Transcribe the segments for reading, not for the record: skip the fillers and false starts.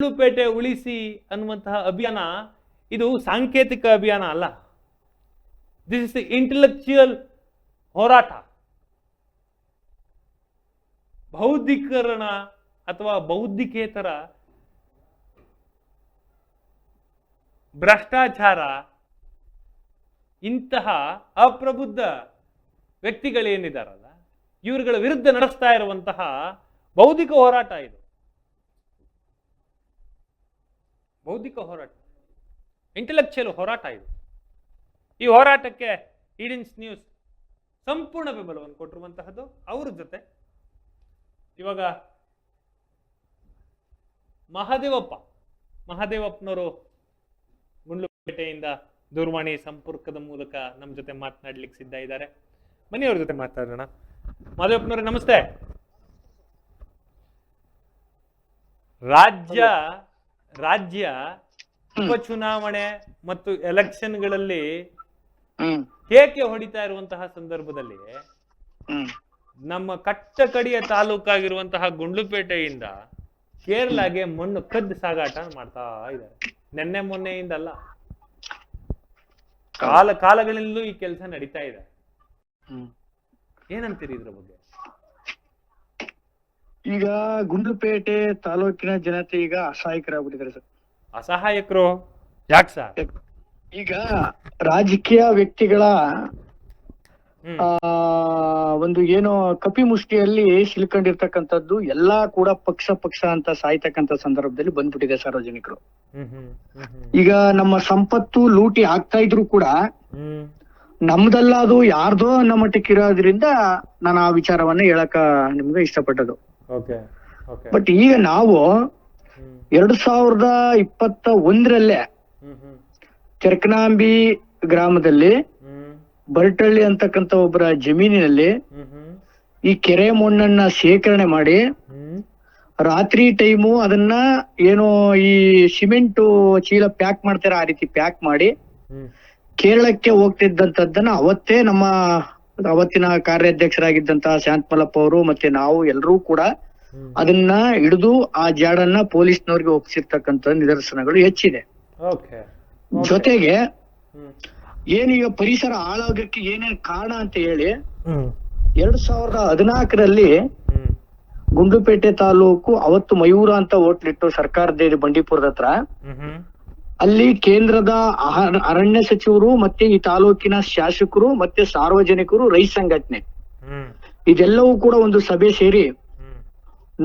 ಗುಂಡ್ಲುಪೇಟೆ ಉಳಿಸಿ ಅನ್ನುವಂತಹ ಅಭಿಯಾನ ಇದು ಸಾಂಕೇತಿಕ ಅಭಿಯಾನ ಅಲ್ಲ. ದಿಸ್ ಇಸ್ ಇಂಟೆಲೆಕ್ಚುಯಲ್ ಹೋರಾಟ. ಬೌದ್ಧೀಕರಣ ಅಥವಾ ಬೌದ್ಧಿಕೇತರ ಭ್ರಷ್ಟಾಚಾರ ಇಂತಹ ಅಪ್ರಬುದ್ಧ ವ್ಯಕ್ತಿಗಳೇನಿದಾರಲ್ಲ ಇವರುಗಳ ವಿರುದ್ಧ ನಡೆಸ್ತಾ ಇರುವಂತಹ ಬೌದ್ಧಿಕ ಹೋರಾಟ ಇದು. ಬೌದ್ಧಿಕ ಹೋರಾಟ, ಇಂಟೆಲೆಕ್ಚುಯಲ್ ಹೋರಾಟ ಇದು. ಈ ಹೋರಾಟಕ್ಕೆ ಈಡಿನ್ಸ್ ನ್ಯೂಸ್ ಸಂಪೂರ್ಣ ಬೆಂಬಲವನ್ನು ಕೊಟ್ಟಿರುವಂತಹದ್ದು. ಅವ್ರ ಜೊತೆ ಇವಾಗ ಮಹಾದೇವಪ್ಪನವರು ಗುಂಡ್ಲುಪೇಟೆಯಿಂದ ದೂರವಾಣಿ ಸಂಪರ್ಕದ ಮೂಲಕ ನಮ್ಮ ಜೊತೆ ಮಾತನಾಡ್ಲಿಕ್ಕೆ ಸಿದ್ಧ ಇದ್ದಾರೆ. ಮನೆಯವ್ರ ಜೊತೆ ಮಾತಾಡೋಣ. ಮಹಾದೇವಪ್ಪನವ್ರೆ ನಮಸ್ತೆ. ರಾಜ್ಯ ಉಪಚುನಾವಣೆ ಮತ್ತು ಎಲೆಕ್ಷನ್ಗಳಲ್ಲಿ ಕೇಕೆ ಹೊಡಿತಾ ಇರುವಂತಹ ಸಂದರ್ಭದಲ್ಲಿ ನಮ್ಮ ಕಟ್ಟ ಕಡಿಯ ತಾಲೂಕಾಗಿರುವಂತಹ ಗುಂಡ್ಲುಪೇಟೆಯಿಂದ ಕೇರಳಗೆ ಮಣ್ಣು ಕದ್ದು ಸಾಗಾಟ ಮಾಡ್ತಾ ಇದ್ದಾರೆ. ನೆನ್ನೆ ಮೊನ್ನೆಯಿಂದಲ್ಲ, ಕಾಲಗಳಿಂದಲೂ ಈ ಕೆಲಸ ನಡೀತಾ ಇದೆ. ಏನಂತೀರಿ ಇದ್ರ ಬಗ್ಗೆ? ಈಗ ಗುಂಡ್ಲುಪೇಟೆ ತಾಲೂಕಿನ ಜನತೆ ಈಗ ಅಸಹಾಯಕರಾಗ್ಬಿಟ್ಟಿದ್ದಾರೆ ಸರ್. ಅಸಹಾಯಕರು ಯಾಕೆ ಸರ್? ಈಗ ರಾಜಕೀಯ ವ್ಯಕ್ತಿಗಳ ಒಂದು ಏನೋ ಕಪಿ ಮುಷ್ಟಿಯಲ್ಲಿ ಸಿಲ್ಕೊಂಡಿರ್ತಕ್ಕಂಥದ್ದು ಎಲ್ಲಾ ಕೂಡ ಪಕ್ಷ ಅಂತ ಸಾಯ್ತಕ್ಕಂಥ ಸಂದರ್ಭದಲ್ಲಿ ಬಂದ್ಬಿಟ್ಟಿದೆ ಸಾರ್ವಜನಿಕರು. ಈಗ ನಮ್ಮ ಸಂಪತ್ತು ಲೂಟಿ ಆಗ್ತಾ ಇದ್ರು ಕೂಡ ನಮ್ದಲ್ಲ, ಅದು ಯಾರ್ದೋ ಅನ್ನೋ ಮಟ್ಟಕ್ಕೆ ಇರೋದ್ರಿಂದ ನಾನು ಆ ವಿಚಾರವನ್ನ ಹೇಳಕ ನಿಮ್ಗೆ ಇಷ್ಟಪಟ್ಟದು. ಬಟ್ ಈಗ ನಾವು 2021ರಲ್ಲೇ ಚರ್ಕನಾಂಬಿ ಗ್ರಾಮದಲ್ಲಿ ಬರಟಳ್ಳಿ ಅಂತಕ್ಕಂಥ ಒಬ್ಬರ ಜಮೀನಿನಲ್ಲಿ ಈ ಕೆರೆ ಮಣ್ಣನ್ನ ಶೇಖರಣೆ ಮಾಡಿ ರಾತ್ರಿ ಟೈಮು ಅದನ್ನ ಏನೋ ಈ ಸಿಮೆಂಟ್ ಚೀಲ ಪ್ಯಾಕ್ ಮಾಡ್ತಾರೆ ಆ ರೀತಿ ಪ್ಯಾಕ್ ಮಾಡಿ ಕೇರಳಕ್ಕೆ ಹೋಗ್ತಿದ್ದಂಥದ್ದನ್ನ ಅವತ್ತೇ ನಮ್ಮ ಅವತ್ತಿನ ಕಾರ್ಯಾಧ್ಯಕ್ಷರಾಗಿದ್ದಂತಹ ಶಾಂತಮಲ್ಲಪ್ಪ ಅವರು ಮತ್ತೆ ನಾವು ಎಲ್ಲರೂ ಕೂಡ ಅದನ್ನ ಹಿಡಿದು ಆ ಜಾಡನ್ನ ಪೊಲೀಸ್ನವ್ರಿಗೆ ಒಪ್ಪಿಸಿರ್ತಕ್ಕಂಥ ನಿದರ್ಶನಗಳು ಹೆಚ್ಚಿದೆ. ಜೊತೆಗೆ ಏನೀಗ ಪರಿಸರ ಹಾಳಾಗಕ್ಕೆ ಏನೇನ್ ಕಾರಣ ಅಂತ ಹೇಳಿ 2014ರಲ್ಲಿ ಗುಂಡ್ಲುಪೇಟೆ ತಾಲೂಕು ಅವತ್ತು ಮಯೂರ ಅಂತ ಹೋಟ್ಲಿಟ್ಟು ಸರ್ಕಾರದ ಬಂಡೀಪುರದ ಹತ್ರ, ಅಲ್ಲಿ ಕೇಂದ್ರದ ಅರಣ್ಯ ಸಚಿವರು ಮತ್ತೆ ಈ ತಾಲೂಕಿನ ಶಾಸಕರು ಮತ್ತೆ ಸಾರ್ವಜನಿಕರು, ರೈತ ಸಂಘಟನೆ ಇದೆಲ್ಲವೂ ಕೂಡ ಒಂದು ಸಭೆ ಸೇರಿ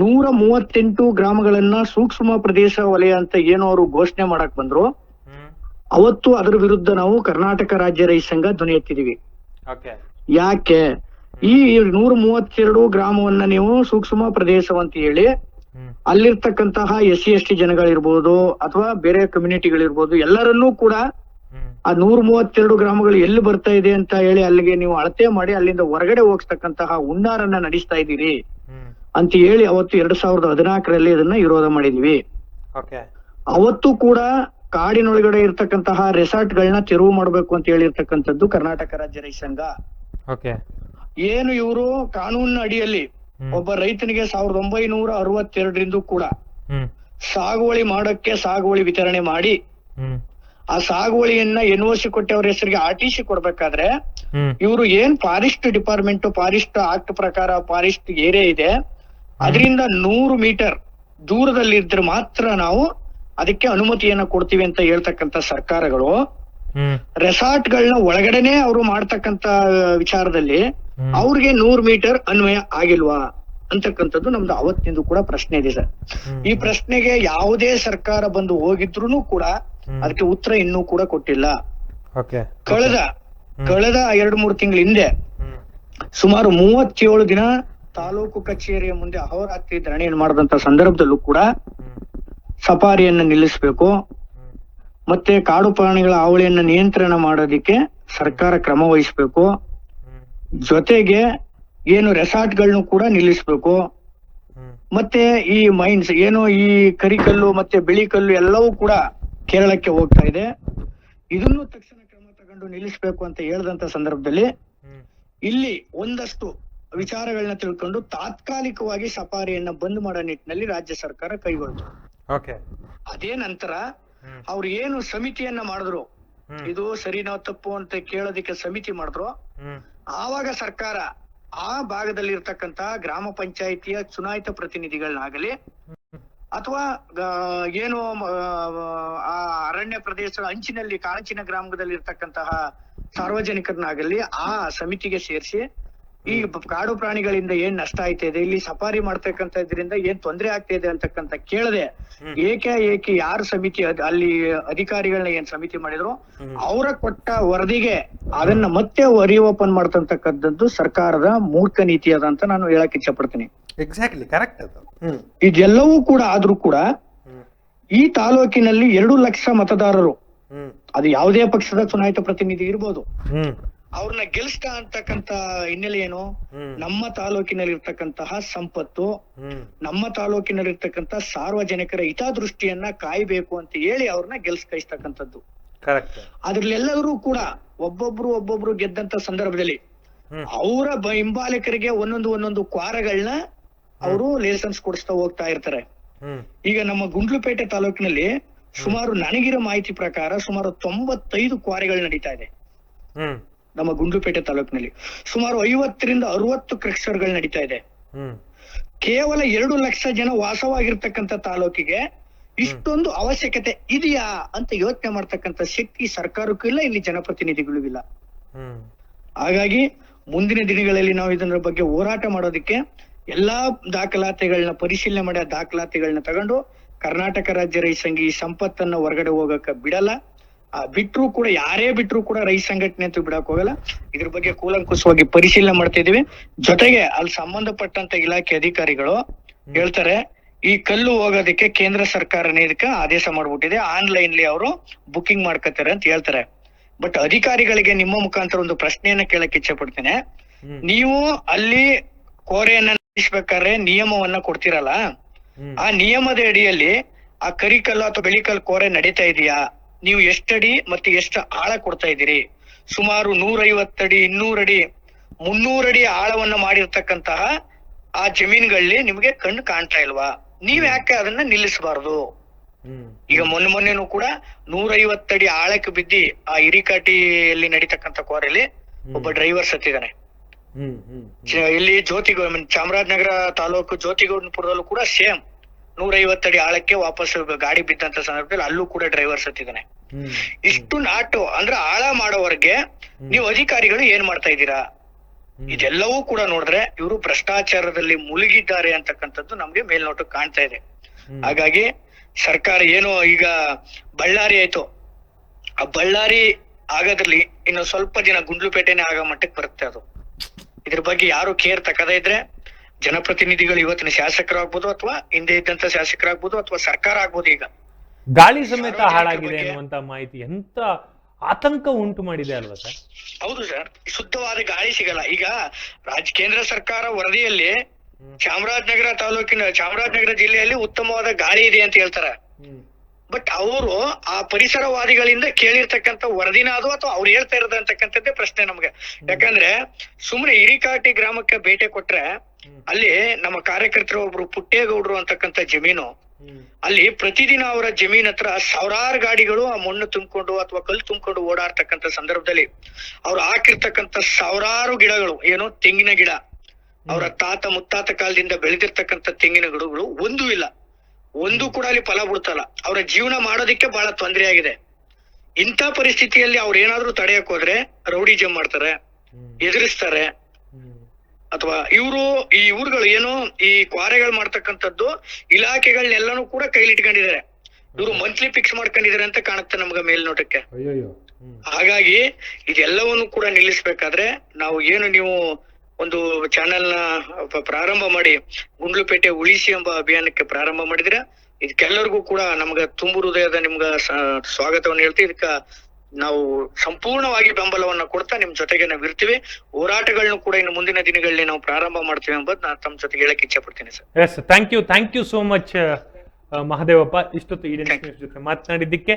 138 ಗ್ರಾಮಗಳನ್ನ ಸೂಕ್ಷ್ಮ ಪ್ರದೇಶ ವಲಯ ಅಂತ ಏನೋ ಅವರು ಘೋಷಣೆ ಮಾಡಕ್ ಬಂದ್ರು. ಅವತ್ತು ಅದರ ವಿರುದ್ಧ ನಾವು ಕರ್ನಾಟಕ ರಾಜ್ಯ ರೈತ ಸಂಘ ಧ್ವನಿ ಎತ್ತಿದೀವಿ. ಯಾಕೆ ಈ 132 ಗ್ರಾಮವನ್ನ ನೀವು ಸೂಕ್ಷ್ಮ ಪ್ರದೇಶವಂತ ಹೇಳಿ ಅಲ್ಲಿರ್ತಕ್ಕಂತಹ SC/ST ಜನಗಳಿರ್ಬೋದು ಅಥವಾ ಬೇರೆ ಕಮ್ಯುನಿಟಿಗಳಿರ್ಬೋದು ಎಲ್ಲರನ್ನೂ ಕೂಡ ಆ 132 ಗ್ರಾಮಗಳು ಎಲ್ಲಿ ಬರ್ತಾ ಇದೆ ಅಂತ ಹೇಳಿ ಅಲ್ಲಿಗೆ ನೀವು ಅಳತೆ ಮಾಡಿ ಅಲ್ಲಿಂದ ಹೊರಗಡೆ ಹೋಗ್ತಕ್ಕಂತಹ ಹುನ್ನಾರನ್ನ ನಡೆಸ್ತಾ ಇದ್ದೀರಿ ಅಂತ ಹೇಳಿ ಅವತ್ತು 2014ರಲ್ಲಿ ಇದನ್ನ ವಿರೋಧ ಮಾಡಿದ್ವಿ. ಅವತ್ತು ಕೂಡ ಕಾಡಿನೊಳಗಡೆ ಇರ್ತಕ್ಕಂತಹ ರೆಸಾರ್ಟ್ ಗಳನ್ನ ತೆರವು ಮಾಡ್ಬೇಕು ಅಂತ ಹೇಳಿರ್ತಕ್ಕಂಥದ್ದು ಕರ್ನಾಟಕ ರಾಜ್ಯ ರೈತ ಸಂಘ. ಏನು ಇವರು ಕಾನೂನಿನ ಅಡಿಯಲ್ಲಿ ಒಬ್ಬ ರೈತನಿಗೆ 1962ರಿಂದ ಕೂಡ ಸಾಗುವಳಿ ಮಾಡಕ್ಕೆ ಸಾಗುವಳಿ ವಿತರಣೆ ಮಾಡಿ ಆ ಸಾಗುವಳಿಯನ್ನ NOC ಕೊಟ್ಟವ್ರ ಹೆಸರಿಗೆ RTC ಕೊಡ್ಬೇಕಾದ್ರೆ ಇವರು ಏನ್ ಫಾರೆಸ್ಟ್ ಡಿಪಾರ್ಟ್ಮೆಂಟ್ ಫಾರೆಸ್ಟ್ ಆಕ್ಟ್ ಪ್ರಕಾರ ಫಾರೆಸ್ಟ್ ಏರಿಯಾ ಇದೆ ಅದರಿಂದ 100 ಮೀಟರ್ ದೂರದಲ್ಲಿ ಇದ್ರೆ ಮಾತ್ರ ನಾವು ಅದಕ್ಕೆ ಅನುಮತಿಯನ್ನ ಕೊಡ್ತೀವಿ ಅಂತ ಹೇಳ್ತಕ್ಕಂತ ಸರ್ಕಾರಗಳು ರೆಸಾರ್ಟ್ ಗಳನ್ನ ಒಳಗಡೆನೆ ಅವರು ಮಾಡ್ತಕ್ಕಂತ ವಿಚಾರದಲ್ಲಿ ಅವ್ರಿಗೆ 100 ಮೀಟರ್ ಅನ್ವಯ ಆಗಿಲ್ವಾ ಅಂತಕ್ಕಂಥದ್ದು ನಮ್ದು ಅವತ್ತಿಂದು ಕೂಡ ಪ್ರಶ್ನೆ ಇದೆ ಸರ್. ಈ ಪ್ರಶ್ನೆಗೆ ಯಾವುದೇ ಸರ್ಕಾರ ಬಂದು ಹೋಗಿದ್ರು ಕೂಡ ಅದಕ್ಕೆ ಉತ್ತರ ಇನ್ನೂ ಕೂಡ ಕೊಟ್ಟಿಲ್ಲ. ಕಳೆದ 2-3 ತಿಂಗಳ ಹಿಂದೆ ಸುಮಾರು 37 ದಿನ ತಾಲೂಕು ಕಚೇರಿಯ ಮುಂದೆ ಅಹೋರಾತ್ರಿ ಧರಣಿಯನ್ನು ಮಾಡಿದಂತ ಸಂದರ್ಭದಲ್ಲೂ ಕೂಡ ಸಫಾರಿಯನ್ನ ನಿಲ್ಲಿಸಬೇಕು ಮತ್ತೆ ಕಾಡು ಪ್ರಾಣಿಗಳ ಹಾವಳಿಯನ್ನ ನಿಯಂತ್ರಣ ಮಾಡೋದಿಕ್ಕೆ ಸರ್ಕಾರ ಕ್ರಮ ವಹಿಸ್ಬೇಕು, ಜೊತೆಗೆ ಏನು ರೆಸಾರ್ಟ್ ಗಳನ್ನು ಕೂಡ ನಿಲ್ಲಿಸ್ಬೇಕು, ಮತ್ತೆ ಈ ಮೈನ್ಸ್ ಏನು ಈ ಕರಿಕಲ್ಲು ಮತ್ತೆ ಬಿಳಿಕಲ್ಲು ಎಲ್ಲವೂ ಕೂಡ ಕೇರಳಕ್ಕೆ ಹೋಗ್ತಾ ಇದೆ, ಇದನ್ನು ತಕ್ಷಣ ಕ್ರಮ ತಗೊಂಡು ನಿಲ್ಲಿಸ್ಬೇಕು ಅಂತ ಹೇಳಿದಂತ ಸಂದರ್ಭದಲ್ಲಿ ಇಲ್ಲಿ ಒಂದಷ್ಟು ವಿಚಾರಗಳನ್ನ ತಿಳ್ಕೊಂಡು ತಾತ್ಕಾಲಿಕವಾಗಿ ಸಫಾರಿಯನ್ನ ಬಂದ್ ಮಾಡೋ ನಿಟ್ಟಿನಲ್ಲಿ ರಾಜ್ಯ ಸರ್ಕಾರ ಕೈಗೊಳ್ತು. ಓಕೆ. ಅದೇ ನಂತರ ಅವ್ರು ಏನು ಸಮಿತಿಯನ್ನ ಮಾಡಿದ್ರು, ಇದು ಸರಿನೋ ತಪ್ಪು ಅಂತ ಕೇಳೋದಿಕ್ಕೆ ಸಮಿತಿ ಮಾಡಿದ್ರು. ಆವಾಗ ಸರ್ಕಾರ ಆ ಭಾಗದಲ್ಲಿ ಇರ್ತಕ್ಕಂತ ಗ್ರಾಮ ಪಂಚಾಯಿತಿಯ ಚುನಾಯಿತ ಪ್ರತಿನಿಧಿಗಳನ್ನಾಗಲಿ ಅಥವಾ ಏನು ಆ ಅರಣ್ಯ ಪ್ರದೇಶದ ಅಂಚಿನಲ್ಲಿ ಕಾಂಚಿನ ಗ್ರಾಮದಲ್ಲಿ ಇರ್ತಕ್ಕಂತಹ ಸಾರ್ವಜನಿಕರನ್ನಾಗಲಿ ಆ ಸಮಿತಿಗೆ ಸೇರಿಸಿ ಈ ಕಾಡು ಪ್ರಾಣಿಗಳಿಂದ ಏನ್ ನಷ್ಟ ಆಯ್ತಾ ಇದೆ, ಇಲ್ಲಿ ಸಫಾರಿ ಮಾಡ್ತಕ್ಕಂತ ಇದರಿಂದ ಏನ್ ತೊಂದರೆ ಆಗ್ತಾ ಇದೆ ಅಂತಕ್ಕಂತ ಕೇಳದೆ ಏಕೆ ಯಾರು ಸಮಿತಿ ಅಲ್ಲಿ ಅಧಿಕಾರಿಗಳನ್ನ ಏನ್ ಸಮಿತಿ ಮಾಡಿದ್ರು ಅವರ ಕೊಟ್ಟ ವರದಿಗೆ ಅದನ್ನ ಮತ್ತೆ ರಿಓಪನ್ ಮಾಡ್ತಕ್ಕಂಥದ್ದು ಸರ್ಕಾರದ ಮೂರ್ಖ ನೀತಿ ಅದ ಅಂತ ನಾನು ಹೇಳಕ್ ಇಚ್ಛೆ ಪಡ್ತೀನಿ. ಎಕ್ಸಾಕ್ಟ್ಲಿ ಕರೆಕ್ಟ್ ಅದು. ಇದೆಲ್ಲವೂ ಕೂಡ ಆದ್ರೂ ಕೂಡ ಈ ತಾಲೂಕಿನಲ್ಲಿ 2 ಲಕ್ಷ ಮತದಾರರು, ಅದು ಯಾವುದೇ ಪಕ್ಷದ ಚುನಾಯಿತ ಪ್ರತಿನಿಧಿ ಇರ್ಬೋದು, ಅವ್ರನ್ನ ಗೆಲ್ಸ್ತಾ ಅಂತಕ್ಕಂತ ಹಿನ್ನೆಲೆ ಏನು, ನಮ್ಮ ತಾಲೂಕಿನಲ್ಲಿ ಇರ್ತಕ್ಕಂತಹ ಸಂಪತ್ತು, ನಮ್ಮ ತಾಲೂಕಿನಲ್ಲಿ ಇರ್ತಕ್ಕಂತ ಸಾರ್ವಜನಿಕರ ಹಿತದೃಷ್ಟಿಯನ್ನ ಕಾಯ್ಬೇಕು ಅಂತ ಹೇಳಿ ಅವ್ರನ್ನ ಗೆಲ್ಸ್ಕೈಸ್ತಕ್ಕಂಥದ್ದು. ಅದ್ರಲ್ಲೆಲ್ಲರೂ ಕೂಡ ಒಬ್ಬೊಬ್ರು ಗೆದ್ದಂತ ಸಂದರ್ಭದಲ್ಲಿ ಅವರ ಹಿಂಬಾಲಕರಿಗೆ ಒಂದೊಂದು ಕ್ವಾರಗಳನ್ನ ಅವರು ಲೈಸೆನ್ಸ್ ಕೊಡಿಸ್ತಾ ಹೋಗ್ತಾ ಇರ್ತಾರೆ. ಈಗ ನಮ್ಮ ಗುಂಡ್ಲುಪೇಟೆ ತಾಲೂಕಿನಲ್ಲಿ ಸುಮಾರು ನನಗಿರೋ ಮಾಹಿತಿ ಪ್ರಕಾರ ಸುಮಾರು 95 ಕ್ವಾರಿಗಳು ನಡೀತಾ ಇದೆ. ನಮ್ಮ ಗುಂಡ್ಲುಪೇಟೆ ತಾಲೂಕಿನಲ್ಲಿ ಸುಮಾರು 50ರಿಂದ 60 ಕ್ರಷರ್ಗಳು ನಡೀತಾ ಇದೆ. ಕೇವಲ 2 ಲಕ್ಷ ಜನ ವಾಸವಾಗಿರ್ತಕ್ಕಂಥ ತಾಲೂಕಿಗೆ ಇಷ್ಟೊಂದು ಅವಶ್ಯಕತೆ ಇದೆಯಾ ಅಂತ ಯೋಚನೆ ಮಾಡ್ತಕ್ಕಂಥ ಶಕ್ತಿ ಸರ್ಕಾರಕ್ಕೂ ಇಲ್ಲ, ಇಲ್ಲಿ ಜನಪ್ರತಿನಿಧಿಗಳಿಗೂ ಇಲ್ಲ. ಹಾಗಾಗಿ ಮುಂದಿನ ದಿನಗಳಲ್ಲಿ ನಾವು ಇದರ ಬಗ್ಗೆ ಹೋರಾಟ ಮಾಡೋದಕ್ಕೆ ಎಲ್ಲಾ ದಾಖಲಾತಿಗಳನ್ನ ಪರಿಶೀಲನೆ ಮಾಡಿ ಆ ದಾಖಲಾತಿಗಳನ್ನ ತಗೊಂಡು ಕರ್ನಾಟಕ ರಾಜ್ಯ ರೈತ ಸಂಘ ಈ ಸಂಪತ್ತನ್ನ ಹೊರಗಡೆ ಹೋಗಕ್ಕ ಬಿಡಲ್ಲ. ಬಿಟ್ರು ಕೂಡ ಯಾರೇ ಬಿಟ್ರು ಕೂಡ ರೈತ ಸಂಘಟನೆ ಅಂತ ಬಿಡಕ್ ಹೋಗಲ್ಲ. ಇದ್ರ ಬಗ್ಗೆ ಕೂಲಂಕುಷವಾಗಿ ಪರಿಶೀಲನೆ ಮಾಡ್ತಾ ಇದೀವಿ. ಜೊತೆಗೆ ಅಲ್ಲಿ ಸಂಬಂಧಪಟ್ಟಂತ ಇಲಾಖೆ ಅಧಿಕಾರಿಗಳು ಹೇಳ್ತಾರೆ ಈ ಕಲ್ಲು ಹೋಗೋದಕ್ಕೆ ಕೇಂದ್ರ ಸರ್ಕಾರನೇ ಇದಕ್ಕೆ ಆದೇಶ ಮಾಡ್ಬಿಟ್ಟಿದೆ, ಆನ್ಲೈನ್ಲಿ ಅವರು ಬುಕಿಂಗ್ ಮಾಡ್ಕೊತಾರೆ ಅಂತ ಹೇಳ್ತಾರೆ. ಬಟ್ ಅಧಿಕಾರಿಗಳಿಗೆ ನಿಮ್ಮ ಮುಖಾಂತರ ಒಂದು ಪ್ರಶ್ನೆಯನ್ನ ಕೇಳಕ್ ಇಚ್ಛೆ ಪಡ್ತೇನೆ. ನೀವು ಅಲ್ಲಿ ಕೋರೆಯನ್ನ ನಡೆಸಬೇಕಾದ್ರೆ ನಿಯಮವನ್ನ ಕೊಡ್ತಿರಲ್ಲ, ಆ ನಿಯಮದ ಅಡಿಯಲ್ಲಿ ಆ ಕರಿಕಲ್ಲು ಅಥವಾ ಬೆಳಿಕಲ್ಲು ಕೋರೆ ನಡೀತಾ ಇದೆಯಾ, ನೀವು ಎಷ್ಟಡಿ ಮತ್ತೆ ಎಷ್ಟು ಆಳ ಕೊಡ್ತಾ ಇದ್ದೀರಿ? ಸುಮಾರು 150 ಅಡಿ 200 ಅಡಿ 300 ಅಡಿ ಆಳವನ್ನ ಮಾಡಿರ್ತಕ್ಕಂತಹ ಆ ಜಮೀನುಗಳಲ್ಲಿ ನಿಮ್ಗೆ ಕಣ್ಣು ಕಾಣ್ತಾ ಇಲ್ವಾ? ನೀವ್ ಯಾಕೆ ಅದನ್ನ ನಿಲ್ಲಿಸಬಾರ್ದು? ಈಗ ಮೊನ್ನೆನೂ ಕೂಡ 150 ಅಡಿ ಆಳಕ್ಕೆ ಬಿದ್ದಿ ಆ ಹಿರಿಕಾಟಿಯಲ್ಲಿ ನಡೀತಕ್ಕಂತ ಕ್ವಾರಿಯಲ್ಲಿ ಒಬ್ಬ ಡ್ರೈವರ್ ಸತ್ತಿದ್ದಾನೆ. ಇಲ್ಲಿ ಚಾಮರಾಜನಗರ ತಾಲೂಕು ಜ್ಯೋತಿಗೌಡಪುರದಲ್ಲೂ ಕೂಡ ಸೇಮ್ 150 ಅಡಿ ಆಳಕ್ಕೆ ವಾಪಸ್ ಗಾಡಿ ಬಿದ್ದಂತ ಸಂದರ್ಭದಲ್ಲಿ ಅಲ್ಲೂ ಕೂಡ ಡ್ರೈವರ್ ಸತ್ತಿದ್ದಾನೆ. ಇಷ್ಟು ನಾಟು ಅಂದ್ರೆ ಆಳ ಮಾಡೋವರೆಗೆ ನೀವು ಅಧಿಕಾರಿಗಳು ಏನ್ ಮಾಡ್ತಾ ಇದ್ದೀರಾ? ಇದೆಲ್ಲವೂ ಕೂಡ ನೋಡಿದ್ರೆ ಇವರು ಭ್ರಷ್ಟಾಚಾರದಲ್ಲಿ ಮುಳುಗಿದ್ದಾರೆ ಅಂತಕ್ಕಂಥದ್ದು ನಮ್ಗೆ ಮೇಲ್ನೋಟಕ್ಕೆ ಕಾಣ್ತಾ ಇದೆ. ಹಾಗಾಗಿ ಸರ್ಕಾರ ಏನೋ ಈಗ ಬಳ್ಳಾರಿ ಆಯ್ತು, ಆ ಬಳ್ಳಾರಿ ಆಗೋದ್ರಲ್ಲಿ ಇನ್ನು ಸ್ವಲ್ಪ ದಿನ ಗುಂಡ್ಲುಪೇಟೆನೆ ಆಗೋ ಮಟ್ಟಕ್ಕೆ ಬರುತ್ತೆ. ಅದು ಇದ್ರ ಬಗ್ಗೆ ಯಾರು ಕೇರ್ ತಕ್ಕದೇ ಇದ್ರೆ ಜನಪ್ರತಿನಿಧಿಗಳು ಇವತ್ತಿನ ಶಾಸಕರಾಗ್ಬೋದು ಅಥವಾ ಹಿಂದೆ ಇದ್ದಂತ ಶಾಸಕರಾಗ್ಬೋದು ಅಥವಾ ಸರ್ಕಾರ ಆಗ್ಬೋದು, ಈಗ ಗಾಳಿ ಸಮೇತ ಹಾಳಾಗಿದೆ ಅನ್ನುವಂತ ಮಾಹಿತಿ ಎಂತ ಆತಂಕ ಉಂಟು ಮಾಡಿದೆ ಅಲ್ವಾ ಸರ್? ಹೌದು ಸರ್, ಶುದ್ಧವಾದ ಗಾಳಿ ಸಿಗಲ್ಲ. ಈಗ ಕೇಂದ್ರ ಸರ್ಕಾರ ವರದಿಯಲ್ಲಿ ಚಾಮರಾಜನಗರ ಜಿಲ್ಲೆಯಲ್ಲಿ ಉತ್ತಮವಾದ ಗಾಳಿ ಇದೆ ಅಂತ ಹೇಳ್ತಾರೆ. ಬಟ್ ಅವರು ಆ ಪರಿಸರವಾದಿಗಳಿಂದ ಕೇಳಿರ್ತಕ್ಕಂಥ ವರದಿನ ಅದು ಅಥವಾ ಅವ್ರು ಹೇಳ್ತಾ ಇರೋದು ಅಂತಕ್ಕಂಥದ್ದೇ ಪ್ರಶ್ನೆ ನಮ್ಗೆ. ಯಾಕಂದ್ರೆ ಸುಮ್ನೆ ಹಿರಿಕಾಟಿ ಗ್ರಾಮಕ್ಕೆ ಭೇಟಿ ಕೊಟ್ರೆ ಅಲ್ಲಿ ನಮ್ಮ ಕಾರ್ಯಕರ್ತರು ಒಬ್ರು ಪುಟ್ಟೇಗೌಡರು ಅಂತಕ್ಕಂಥ ಜಮೀನು, ಅಲ್ಲಿ ಪ್ರತಿದಿನ ಅವರ ಜಮೀನ್ ಹತ್ರ ಸಾವಿರಾರು ಗಾಡಿಗಳು ಆ ಮಣ್ಣು ತುಂಬಿಕೊಂಡು ಅಥವಾ ಕಲ್ಲು ತುಂಬಿಕೊಂಡು ಓಡಾಡ್ತಕ್ಕಂಥ ಸಂದರ್ಭದಲ್ಲಿ ಅವ್ರು ಹಾಕಿರ್ತಕ್ಕಂಥ ಸಾವಿರಾರು ಗಿಡಗಳು, ಏನೋ ತೆಂಗಿನ ಗಿಡ, ಅವರ ತಾತ ಮುತ್ತಾತ ಕಾಲದಿಂದ ಬೆಳೆದಿರ್ತಕ್ಕಂಥ ತೆಂಗಿನ ಗಿಡಗಳು ಒಂದು ಕೂಡ ಅಲ್ಲಿ ಫಲ ಬಿಡ್ತಲ್ಲ. ಅವರ ಜೀವನ ಮಾಡೋದಿಕ್ಕೆ ಬಹಳ ತೊಂದರೆ ಆಗಿದೆ. ಇಂಥ ಪರಿಸ್ಥಿತಿಯಲ್ಲಿ ಅವ್ರು ಏನಾದ್ರು ತಡೆಯಕ್ ಹೋದ್ರೆ ರೌಡಿಜಮ್ ಮಾಡ್ತಾರೆ, ಎದುರಿಸ್ತಾರೆ. ಅಥವಾ ಈ ಊರುಗಳು ಏನು ಈ ಕ್ವಾರೆಗಳು ಮಾಡ್ತಕ್ಕಂಥದ್ದು ಇಲಾಖೆಗಳನ್ನೆಲ್ಲಾನು ಕೂಡ ಕೈಲಿಟ್ಕೊಂಡಿದ್ದಾರೆ. ಇವರು ಮಂತ್ಲಿ ಫಿಕ್ಸ್ ಮಾಡ್ಕೊಂಡಿದ್ದಾರೆ ಅಂತ ಕಾಣುತ್ತೆ ನಮ್ಗ ಮೇಲ್ನೋಟಕ್ಕೆ. ಹಾಗಾಗಿ ಇದೆಲ್ಲವನ್ನು ಕೂಡ ನಿಲ್ಲಿಸ್ಬೇಕಾದ್ರೆ ನಾವು ನೀವು ಒಂದು ಚಾನೆಲ್ ನ ಪ್ರಾರಂಭ ಮಾಡಿ ಗುಂಡ್ಲುಪೇಟೆ ಉಳಿಸಿ ಎಂಬ ಅಭಿಯಾನಕ್ಕೆ ಪ್ರಾರಂಭ ಮಾಡಿದ್ರೆ ಇದಕ್ಕೆಲ್ಲರಿಗೂ ಕೂಡ ನಮ್ಗ ತುಂಬು ಹೃದಯದ ನಿಮ್ಗ ಸ್ವಾಗತವನ್ನು ಹೇಳ್ತೀವಿ. ಇದಕ್ಕ ನಾವು ಸಂಪೂರ್ಣವಾಗಿ ಬೆಂಬಲವನ್ನ ಕೊಡ್ತಾ ನಿಮ್ ಜೊತೆಗೆ ನಾವು ಇರ್ತೀವಿ. ಹೋರಾಟಗಳನ್ನು ಕೂಡ ಇನ್ನು ಮುಂದಿನ ದಿನಗಳಲ್ಲಿ ನಾವು ಪ್ರಾರಂಭ ಮಾಡ್ತೀವಿ ಎಂಬುದು ನಾನು ತಮ್ಮ ಜೊತೆಗೆ ಹೇಳಕ್ ಇಚ್ಛೆ ಪಡ್ತೀನಿ sir. Yes, thank you so much Mahadevappa, ಇಷ್ಟೊತ್ತು ಈಡನ್ ನ್ಯೂಸ್ ಜೊತೆ ಮಾತನಾಡಿದ್ದಕ್ಕೆ.